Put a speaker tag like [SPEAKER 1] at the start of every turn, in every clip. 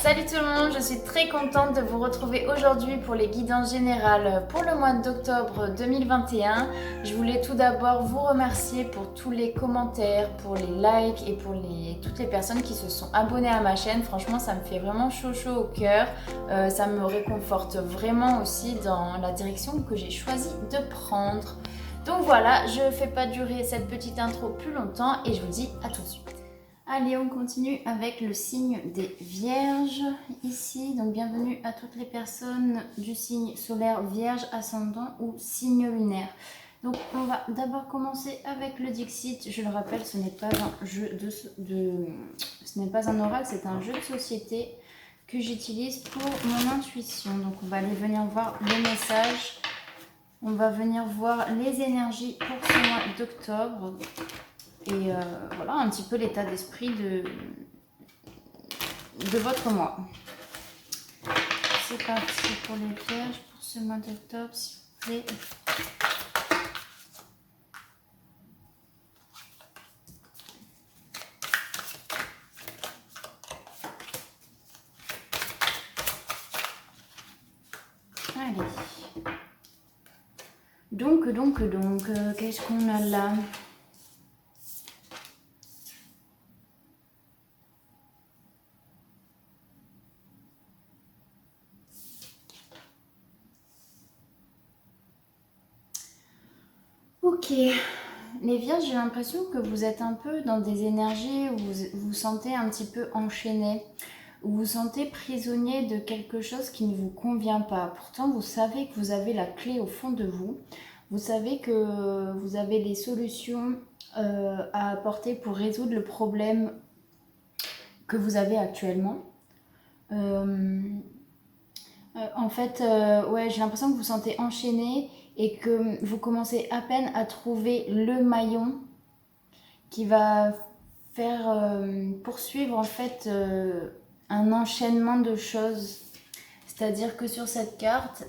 [SPEAKER 1] Salut tout le monde, je suis très contente de vous retrouver aujourd'hui pour les guidances générales pour le mois d'octobre 2021. Je voulais tout d'abord vous remercier pour tous les commentaires, pour les likes et pour toutes les personnes qui se sont abonnées à ma chaîne. Franchement, ça me fait vraiment chaud au cœur. Ça me réconforte vraiment aussi dans la direction que j'ai choisi de prendre. Donc voilà, je ne fais pas durer cette petite intro plus longtemps et je vous dis à tout de suite. Allez, on continue avec le signe des Vierges ici. Donc bienvenue à toutes les personnes du signe solaire Vierge, ascendant ou signe lunaire. Donc on va d'abord commencer avec le Dixit. Je le rappelle, ce n'est pas un jeu ce n'est pas un oral, c'est un jeu de société que j'utilise pour mon intuition. Donc on va aller venir voir les messages. On va venir voir les énergies pour ce mois d'octobre. Et voilà un petit peu l'état d'esprit de votre mois. C'est parti pour les Vierges pour ce mois d'octobre, s'il vous plaît. Allez. Donc, qu'est-ce qu'on a là ? Ok, les Vierges, j'ai l'impression que vous êtes un peu dans des énergies où vous vous sentez un petit peu enchaîné, où vous vous sentez prisonnier de quelque chose qui ne vous convient pas. Pourtant, vous savez que vous avez la clé au fond de vous. Vous savez que vous avez les solutions à apporter pour résoudre le problème que vous avez actuellement. En fait, ouais, j'ai l'impression que vous vous sentez enchaîné et que vous commencez à peine à trouver le maillon qui va faire poursuivre en fait un enchaînement de choses. C'est-à-dire que sur cette carte,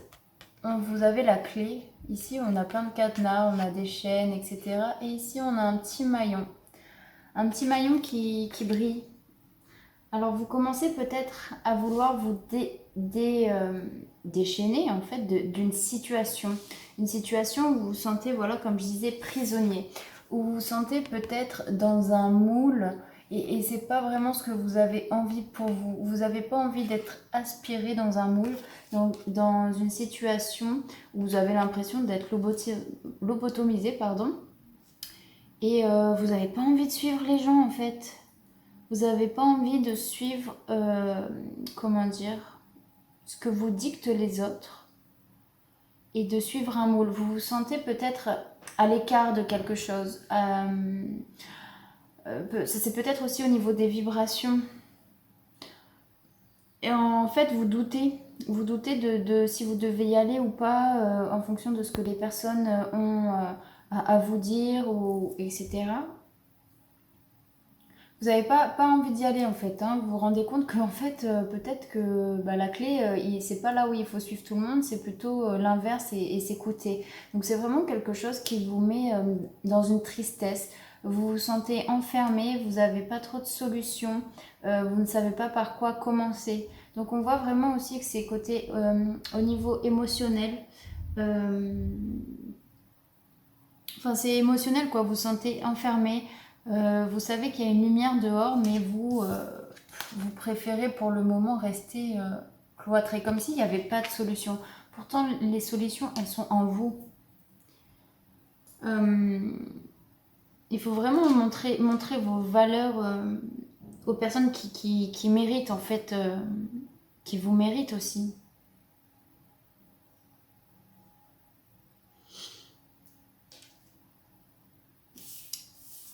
[SPEAKER 1] vous avez la clé. Ici, on a plein de cadenas, on a des chaînes, etc. Et ici, on a un petit maillon. Un petit maillon qui brille. Alors, vous commencez peut-être à vouloir vous déchaîner en fait d'une situation. Une situation où vous vous sentez, voilà, comme je disais, prisonnier. Où vous vous sentez peut-être dans un moule et c'est pas vraiment ce que vous avez envie pour vous. Vous n'avez pas envie d'être aspiré dans un moule, donc dans une situation où vous avez l'impression d'être lobotomisé, pardon. Et vous n'avez pas envie de suivre les gens en fait. Vous n'avez pas envie de suivre, comment dire, ce que vous dictent les autres et de suivre un moule. Vous vous sentez peut-être à l'écart de quelque chose. C'est peut-être aussi au niveau des vibrations. Et en fait, vous doutez de si vous devez y aller ou pas en fonction de ce que les personnes ont à vous dire, etc. Vous n'avez pas envie d'y aller en fait, hein. Vous vous rendez compte que en fait, peut-être que la clé, c'est pas là où il faut suivre tout le monde, c'est plutôt l'inverse et s'écouter. Donc c'est vraiment quelque chose qui vous met dans une tristesse. Vous vous sentez enfermé, vous n'avez pas trop de solutions, vous ne savez pas par quoi commencer. Donc on voit vraiment aussi que c'est côté au niveau émotionnel. Enfin c'est émotionnel quoi, vous vous sentez enfermé. Vous savez qu'il y a une lumière dehors, mais vous préférez pour le moment rester cloîtré, comme s'il n'y avait pas de solution. Pourtant, les solutions, elles sont en vous. Il faut vraiment montrer vos valeurs aux personnes qui méritent, en fait, qui vous méritent aussi.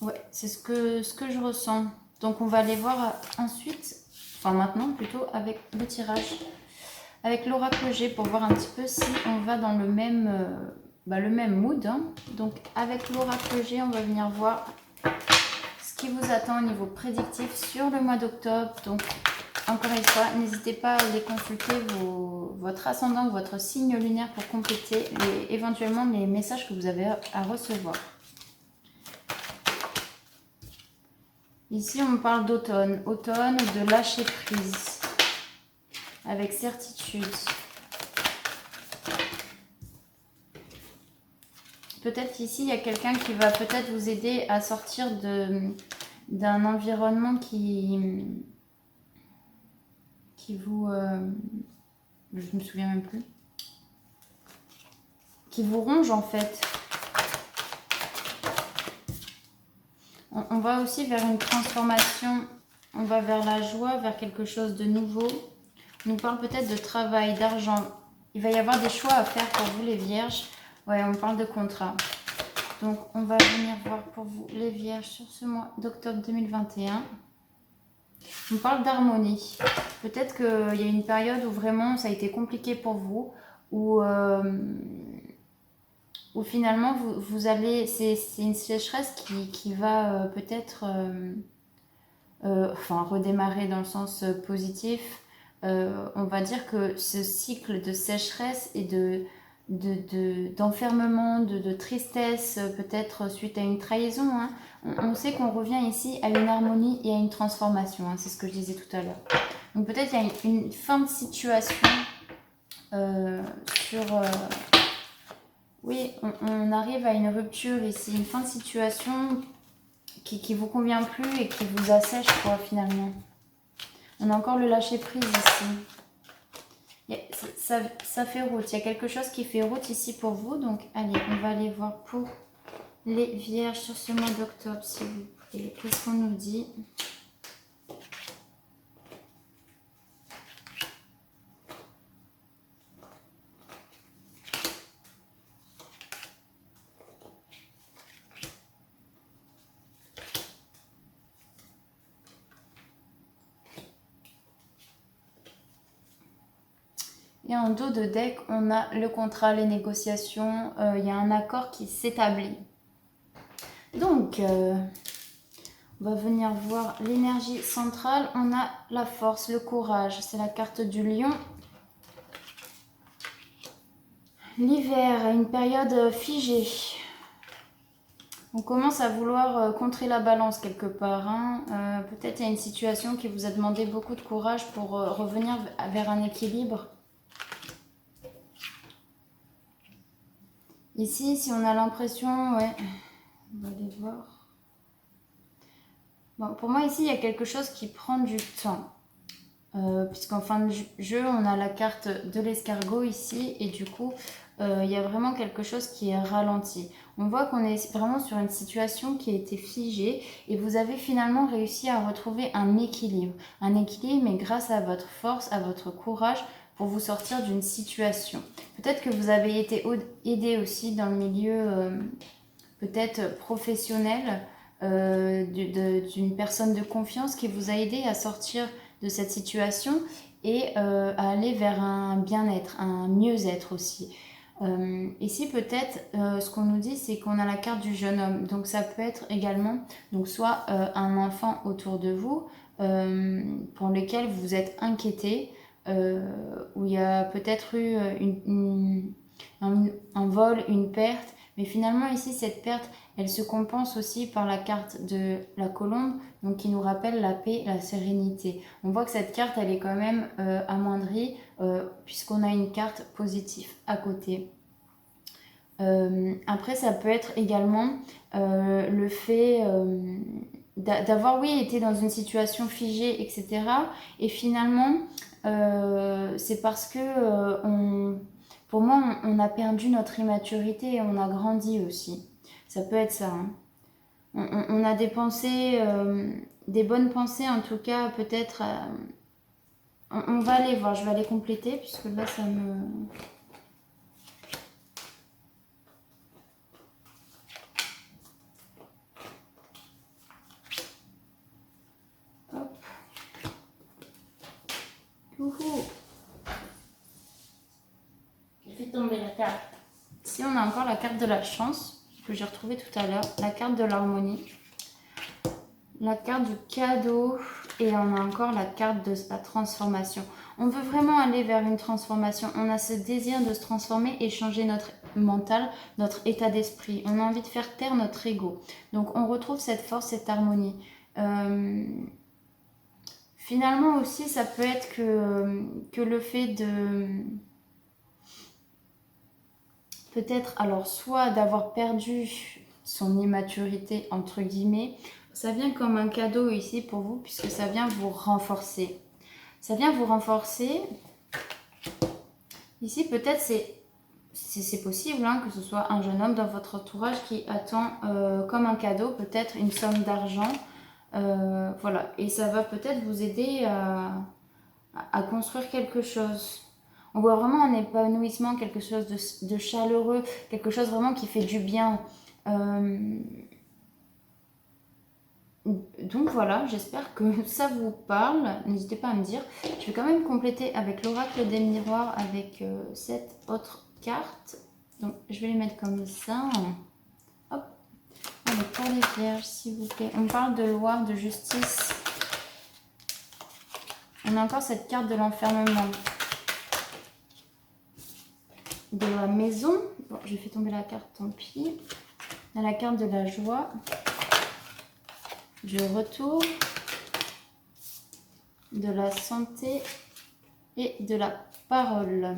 [SPEAKER 1] Ouais, c'est ce que je ressens. Donc on va aller voir ensuite, enfin maintenant plutôt, avec le tirage, avec l'oracle G pour voir un petit peu si on va dans le même mood. Hein. Donc avec l'oracle G, on va venir voir ce qui vous attend au niveau prédictif sur le mois d'octobre. Donc encore une fois, n'hésitez pas à aller consulter votre ascendant ou votre signe lunaire pour compléter éventuellement les messages que vous avez à recevoir. Ici, on parle d'automne. Automne, de lâcher prise. avec certitude. Peut-être qu'ici, il y a quelqu'un qui va peut-être vous aider à sortir d'un environnement qui vous... je me souviens même plus. Qui vous ronge en fait. On va aussi vers une transformation. On va vers la joie, vers quelque chose de nouveau. On nous parle peut-être de travail, d'argent. Il va y avoir des choix à faire pour vous les vierges. Ouais, on parle de contrat. Donc, on va venir voir pour vous les vierges sur ce mois d'octobre 2021. On parle d'harmonie. Peut-être qu'il y a une période où vraiment ça a été compliqué pour vous, où finalement vous allez... C'est une sécheresse qui va peut-être enfin redémarrer dans le sens positif. On va dire que ce cycle de sécheresse et d'enfermement, de tristesse, peut-être suite à une trahison, hein. On sait qu'on revient ici à une harmonie et à une transformation, hein, c'est ce que je disais tout à l'heure. Donc peut-être il y a une fin de situation oui, on arrive à une rupture ici, une fin de situation qui vous convient plus et qui vous assèche quoi finalement. On a encore le lâcher prise ici. Ça fait route. Il y a quelque chose qui fait route ici pour vous. Donc, allez, on va aller voir pour les vierges sur ce mois d'octobre, s'il vous plaît. Qu'est-ce qu'on nous dit ? Et en dos de deck, on a le contrat, les négociations. Il y a un accord qui s'établit. Donc, on va venir voir l'énergie centrale. On a la force, le courage. C'est la carte du lion. L'hiver, une période figée. On commence à vouloir contrer la balance quelque part, hein. Peut-être il y a une situation qui vous a demandé beaucoup de courage pour revenir vers un équilibre. Ici, si on a l'impression, ouais, on va aller voir. Bon, pour moi, ici, il y a quelque chose qui prend du temps. Puisqu'en fin de jeu, on a la carte de l'escargot ici. Et du coup, il y a vraiment quelque chose qui est ralenti. On voit qu'on est vraiment sur une situation qui a été figée. Et vous avez finalement réussi à retrouver un équilibre. Un équilibre, mais grâce à votre force, à votre courage, pour vous sortir d'une situation. Peut-être que vous avez été aidé aussi dans le milieu peut-être professionnel d'une personne de confiance qui vous a aidé à sortir de cette situation et à aller vers un bien-être, un mieux-être aussi. Ici peut-être ce qu'on nous dit c'est qu'on a la carte du jeune homme, donc ça peut être également donc soit un enfant autour de vous pour lequel vous vous êtes inquiété, où il y a peut-être eu un vol, une perte, mais finalement ici cette perte elle se compense aussi par la carte de la colombe, donc qui nous rappelle la paix, la sérénité. On voit que cette carte elle est quand même amoindrie puisqu'on a une carte positive à côté. Après ça peut être également le fait d'avoir oui été dans une situation figée etc. Et finalement c'est parce que pour moi on a perdu notre immaturité et on a grandi aussi. Ça peut être ça. Hein. On a des pensées, des bonnes pensées en tout cas peut-être. On va aller voir, je vais aller compléter puisque là ça me... J'ai fait tomber la carte. Ici, on a encore la carte de la chance que j'ai retrouvée tout à l'heure. La carte de l'harmonie. La carte du cadeau. Et on a encore la carte de la transformation. On veut vraiment aller vers une transformation. On a ce désir de se transformer et changer notre mental, notre état d'esprit. On a envie de faire taire notre ego. Donc, on retrouve cette force, cette harmonie. Finalement aussi, ça peut être que le fait de... Peut-être, alors, soit d'avoir perdu son immaturité, entre guillemets, ça vient comme un cadeau ici pour vous, puisque ça vient vous renforcer. Ça vient vous renforcer. Ici, peut-être, c'est possible hein, que ce soit un jeune homme dans votre entourage qui attend comme un cadeau, peut-être une somme d'argent. Voilà, et ça va peut-être vous aider à construire quelque chose. On voit vraiment un épanouissement, quelque chose de chaleureux, quelque chose vraiment qui fait du bien. Donc voilà, j'espère que ça vous parle. N'hésitez pas à me dire. Je vais quand même compléter avec l'oracle des miroirs avec 7 autres cartes. Donc je vais les mettre comme ça. Hop. Allez, pour les vierges, s'il vous plaît. On parle de loi, de justice. On a encore cette carte de l'enfermement. De la maison. Bon, j'ai fait tomber la carte, tant pis. On a la carte de la joie. Du retour. De la santé. Et de la parole.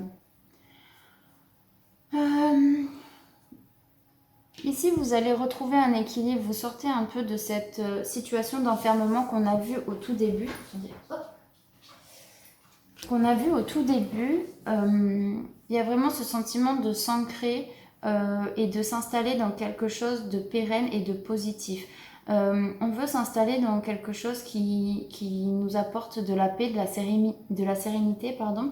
[SPEAKER 1] Ici, vous allez retrouver un équilibre. Vous sortez un peu de cette situation d'enfermement qu'on a vu au tout début. Il y a vraiment ce sentiment de s'ancrer et de s'installer dans quelque chose de pérenne et de positif. On veut s'installer dans quelque chose qui nous apporte de la paix, de la sérénité, pardon,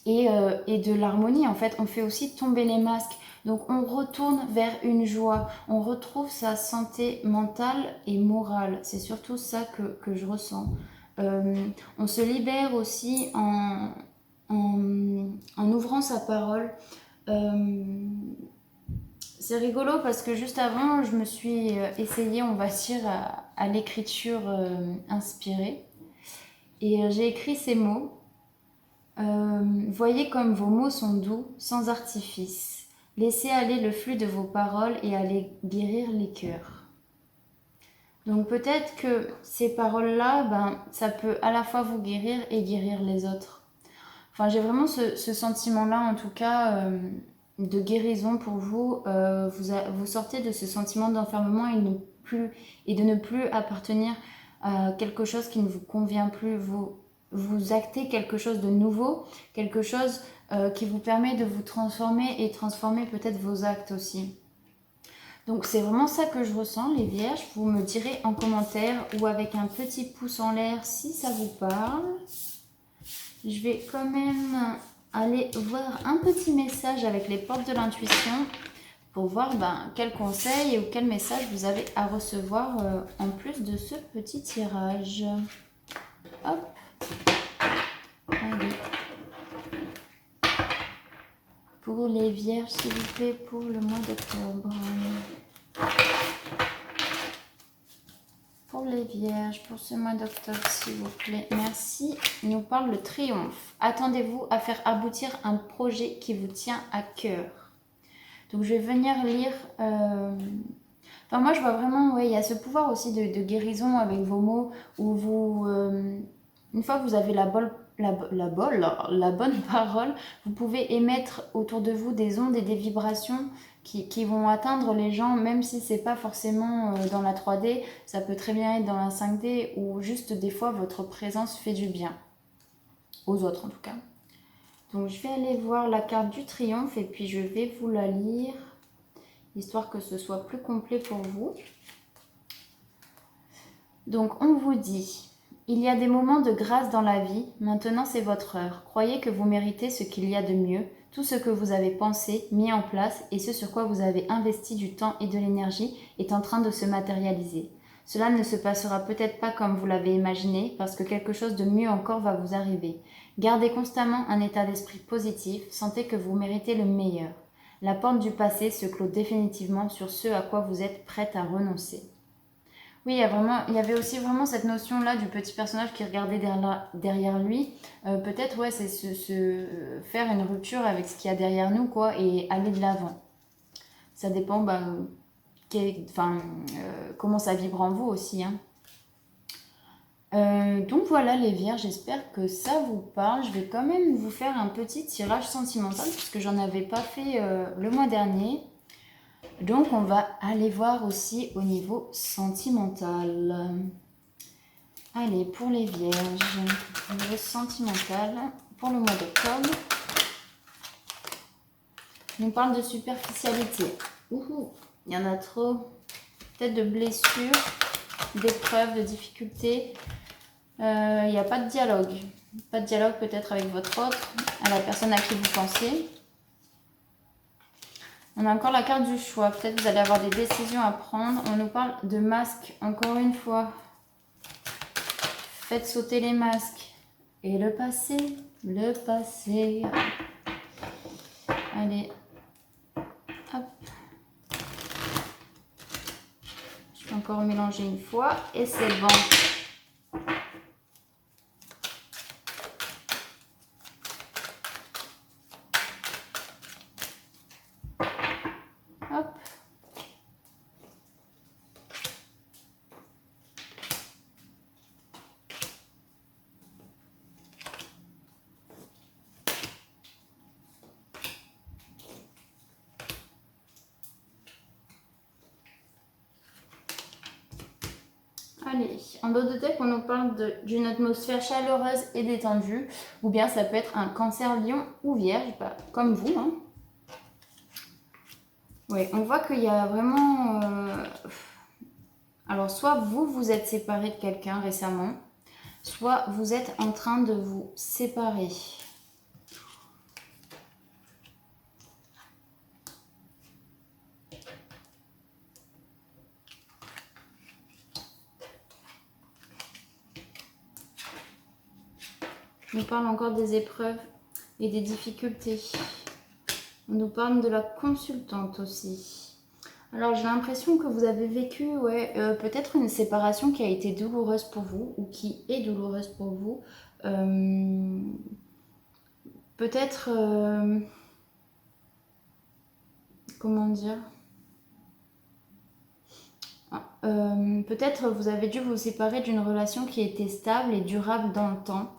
[SPEAKER 1] et de l'harmonie. En fait, on fait aussi tomber les masques. Donc, on retourne vers une joie. On retrouve sa santé mentale et morale. C'est surtout ça que je ressens. On se libère aussi en ouvrant sa parole. C'est rigolo parce que juste avant, je me suis essayée, on va dire, à l'écriture inspirée. Et j'ai écrit ces mots. Voyez comme vos mots sont doux, sans artifice. Laissez aller le flux de vos paroles et allez guérir les cœurs. Donc peut-être que ces paroles-là, ça peut à la fois vous guérir et guérir les autres. Enfin, j'ai vraiment ce sentiment-là, en tout cas, de guérison pour vous. Vous sortez de ce sentiment d'enfermement et de ne plus appartenir à quelque chose qui ne vous convient plus. Vous actez quelque chose de nouveau, quelque chose qui vous permet de vous transformer et transformer peut-être vos actes aussi. Donc c'est vraiment ça que je ressens, les vierges. Vous me direz en commentaire ou avec un petit pouce en l'air si ça vous parle. Je vais quand même aller voir un petit message avec les portes de l'intuition pour voir quel conseil ou quel message vous avez à recevoir en plus de ce petit tirage. Hop. Allez. Pour les vierges, s'il vous plaît, pour le mois d'octobre. Pour les vierges, pour ce mois d'octobre, s'il vous plaît. Merci. Il nous parle le triomphe. Attendez-vous à faire aboutir un projet qui vous tient à cœur. Donc, je vais venir lire... Enfin, moi, je vois vraiment, ouais, il y a ce pouvoir aussi de guérison avec vos mots où vous... une fois que vous avez la bonne parole, vous pouvez émettre autour de vous des ondes et des vibrations qui vont atteindre les gens, même si c'est pas forcément dans la 3D, ça peut très bien être dans la 5D, ou juste des fois votre présence fait du bien, aux autres en tout cas. Donc je vais aller voir la carte du triomphe et puis je vais vous la lire, histoire que ce soit plus complet pour vous. Donc on vous dit... Il y a des moments de grâce dans la vie, maintenant c'est votre heure. Croyez que vous méritez ce qu'il y a de mieux, tout ce que vous avez pensé, mis en place et ce sur quoi vous avez investi du temps et de l'énergie est en train de se matérialiser. Cela ne se passera peut-être pas comme vous l'avez imaginé, parce que quelque chose de mieux encore va vous arriver. Gardez constamment un état d'esprit positif, sentez que vous méritez le meilleur. La porte du passé se clôt définitivement sur ce à quoi vous êtes prête à renoncer. Oui, il y avait aussi vraiment cette notion-là du petit personnage qui regardait derrière lui. Peut-être, ouais, c'est faire une rupture avec ce qu'il y a derrière nous, quoi, et aller de l'avant. Ça dépend, comment ça vibre en vous aussi, hein. Donc voilà les Vierges, j'espère que ça vous parle. Je vais quand même vous faire un petit tirage sentimental puisque j'en avais pas fait le mois dernier. Donc on va aller voir aussi au niveau sentimental. Allez, pour les Vierges, au niveau sentimental, pour le mois d'octobre, on nous parle de superficialité. Ouhou, il y en a trop. Peut-être de blessures, d'épreuves, de difficultés. Il n'y a pas de dialogue. Pas de dialogue peut-être avec votre autre, à la personne à qui vous pensez. On a encore la carte du choix. Peut-être vous allez avoir des décisions à prendre. On nous parle de masques, encore une fois. Faites sauter les masques. Et le passé, le passé. Allez. Hop. Je vais encore mélanger une fois. Et c'est bon. Hop. Allez, en dos de deck, on nous parle d'une atmosphère chaleureuse et détendue, ou bien ça peut être un cancer, lion ou vierge, bah, comme vous. Hein. Oui, on voit qu'il y a vraiment... Alors, soit vous êtes séparé de quelqu'un récemment, soit vous êtes en train de vous séparer. On nous parle encore des épreuves et des difficultés. On nous parle de la consultante aussi. Alors j'ai l'impression que vous avez vécu peut-être une séparation qui a été douloureuse pour vous ou qui est douloureuse pour vous. Peut-être... comment dire peut-être vous avez dû vous séparer d'une relation qui était stable et durable dans le temps.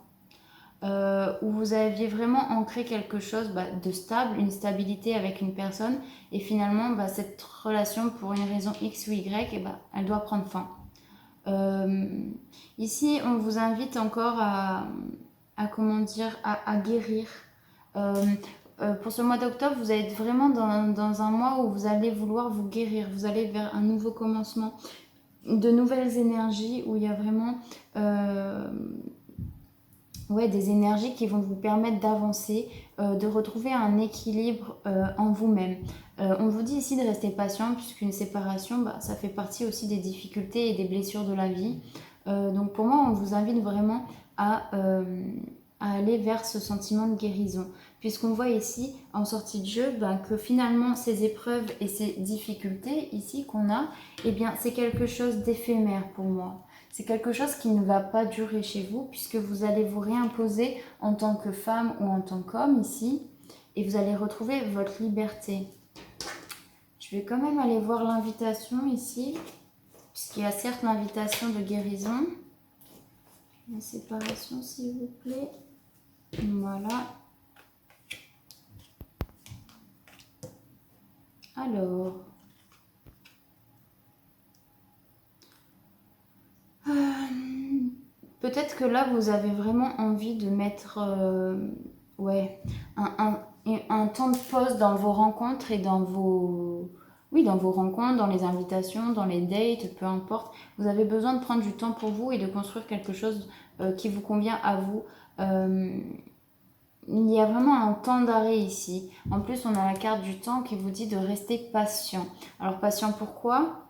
[SPEAKER 1] Où vous aviez vraiment ancré quelque chose de stable, une stabilité avec une personne, et finalement cette relation pour une raison X ou Y, elle doit prendre fin. Ici on vous invite encore à guérir. Pour ce mois d'octobre, vous êtes vraiment dans un mois où vous allez vouloir vous guérir, vous allez vers un nouveau commencement, de nouvelles énergies, où il y a vraiment des énergies qui vont vous permettre d'avancer, de retrouver un équilibre en vous-même. On vous dit ici de rester patient, puisqu'une séparation, ça fait partie aussi des difficultés et des blessures de la vie. Donc pour moi, on vous invite vraiment à aller vers ce sentiment de guérison. Puisqu'on voit ici, en sortie de jeu, que finalement, ces épreuves et ces difficultés ici qu'on a, c'est quelque chose d'éphémère pour moi. C'est quelque chose qui ne va pas durer chez vous, puisque vous allez vous réimposer en tant que femme ou en tant qu'homme ici, et vous allez retrouver votre liberté. Je vais quand même aller voir l'invitation ici, puisqu'il y a certes l'invitation de guérison. La séparation, s'il vous plaît. Voilà. Alors... peut-être que là, vous avez vraiment envie de mettre un temps de pause dans vos rencontres et dans vos... Oui, dans vos rencontres, dans les invitations, dans les dates, peu importe. Vous avez besoin de prendre du temps pour vous et de construire quelque chose qui vous convient à vous. Il y a vraiment un temps d'arrêt ici. En plus, on a la carte du temps qui vous dit de rester patient. Alors, patient pourquoi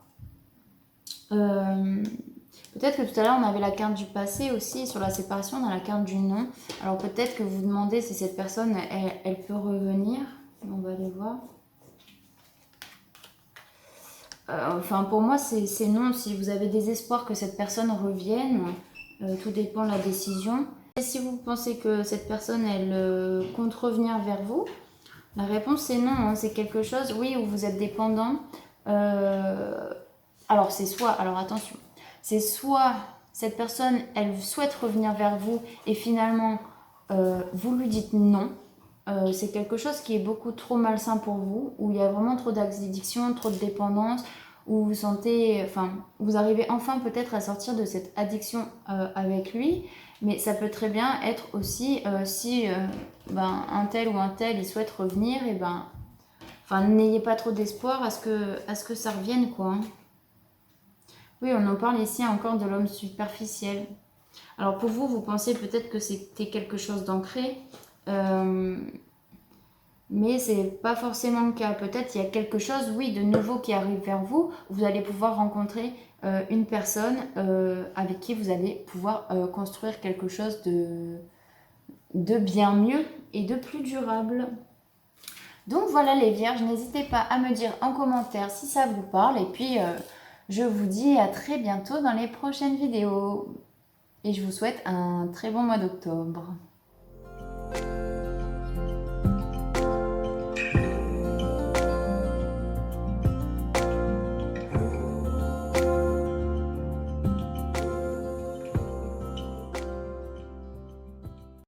[SPEAKER 1] peut-être que tout à l'heure, on avait la carte du passé aussi. Sur la séparation, on a la carte du non. Alors, peut-être que vous vous demandez si cette personne, elle peut revenir. On va aller voir. Enfin, pour moi, c'est non. Si vous avez des espoirs que cette personne revienne, tout dépend de la décision. Et si vous pensez que cette personne, elle compte revenir vers vous, la réponse c'est non. Hein. C'est quelque chose, oui, où vous êtes dépendant. Alors, c'est soit... Alors, attention. C'est soit cette personne, elle souhaite revenir vers vous et finalement, vous lui dites non. C'est quelque chose qui est beaucoup trop malsain pour vous, où il y a vraiment trop d'addiction, trop de dépendance, où vous sentez, enfin, vous arrivez enfin peut-être à sortir de cette addiction avec lui, mais ça peut très bien être aussi si un tel ou un tel il souhaite revenir, et enfin, n'ayez pas trop d'espoir à ce que ça revienne, quoi. Oui, on en parle ici encore de l'homme superficiel. Alors pour vous, vous pensez peut-être que c'était quelque chose d'ancré, mais c'est pas forcément le cas. Peut-être il y a quelque chose, oui, de nouveau qui arrive vers vous. Vous allez pouvoir rencontrer une personne avec qui vous allez pouvoir construire quelque chose de bien mieux et de plus durable. Donc voilà les vierges, n'hésitez pas à me dire en commentaire si ça vous parle. Et puis je vous dis à très bientôt dans les prochaines vidéos. Et je vous souhaite un très bon mois d'octobre.